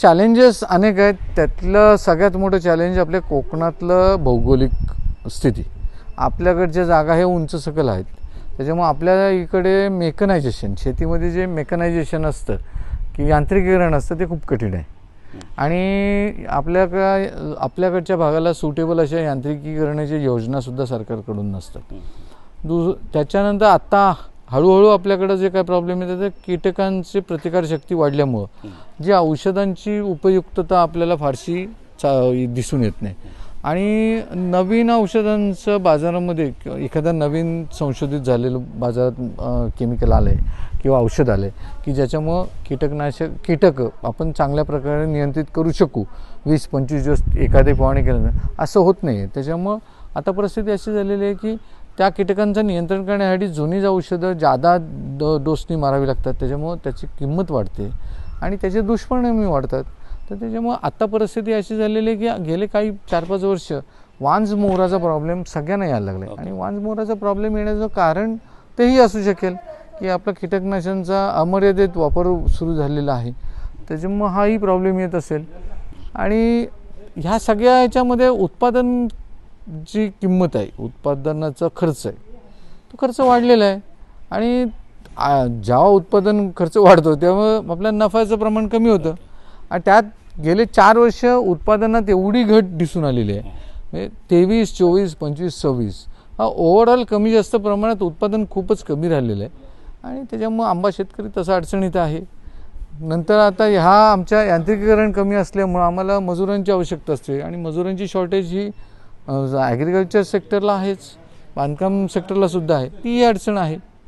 Challenges अनेक आहेत. त्यातलं सगळ्यात मोठं चॅलेंज आपल्या कोकणातलं भौगोलिक स्थिती. आपल्याकडच्या जागा हे उंच सकल आहेत, त्याच्यामुळे आपल्या इकडे मेकनायझेशन, शेतीमध्ये जे मेकनायझेशन असतं की यांत्रिकीकरण असतं ते खूप कठीण आहे. आणि आपल्याकडच्या भागाला सुटेबल अशा यांत्रिकीकरणाची योजनासुद्धा सरकारकडून नसतात. त्याच्यानंतर आत्ता हळूहळू आपल्याकडे जे काय प्रॉब्लेम येतात ते कीटकांची प्रतिकारशक्ती वाढल्यामुळं जी औषधांची उपयुक्तता आपल्याला फारशी दिसून येत नाही. आणि नवीन औषधांचं बाजारामध्ये एखादा नवीन संशोधित झालेलं बाजारात केमिकल आलं आहे किंवा औषध आलं आहे की ज्याच्यामुळं कीटक आपण चांगल्या प्रकारे नियंत्रित करू शकू. 20-25 दिवस एखादे फवारणी केल्यानंतर असं होत नाही. त्याच्यामुळं आता परिस्थिती अशी झालेली आहे की त्या कीटकांचं नियंत्रण करण्यासाठी जुनीच औषधं जादा डोसनी मारावी लागतात. त्याच्यामुळं त्याची किंमत वाढते आणि त्याचे दुष्परिणामही वाढतात. तर त्याच्यामुळं आत्ता परिस्थिती अशी झालेली आहे की गेले काही 4-5 वर्ष वांज मोहराचा प्रॉब्लेम सगळ्यांना यायला लागला आहे. आणि वांज मोहराचा प्रॉब्लेम येण्याचं कारण तेही असू शकेल की आपला कीटकनाशकांचा अमर्यादित वापर सुरू झालेला आहे, त्याच्यामुळं हाही प्रॉब्लेम येत असेल. आणि ह्या सगळ्या ह्याच्यामध्ये उत्पादन जी किंमत आहे, उत्पादनाचा खर्च आहे, तो खर्च वाढलेला आहे. आणि जेव्हा उत्पादन खर्च वाढतो तेव्हा आपल्या नफ्याचं प्रमाण कमी होतं. आणि त्यात गेले 4 वर्ष उत्पादनात एवढी घट दिसून आलेली आहे. म्हणजे 23, 24, 25, 26 हा ओव्हरऑल कमी जास्त प्रमाणात उत्पादन खूपच कमी राहिलेलं आहे. आणि त्याच्यामुळं आंबा शेतकरी तसा अडचणीत आहे. नंतर आता ह्या आमच्या यांत्रिकीकरण कमी असल्यामुळं आम्हाला मजुरांची आवश्यकता असते आणि मजुरांची शॉर्टेज ही ॲग्रिकल्चर सेक्टरला आहेच, बांधकाम सेक्टरला सुद्धा आहे, ती अडचण आहे.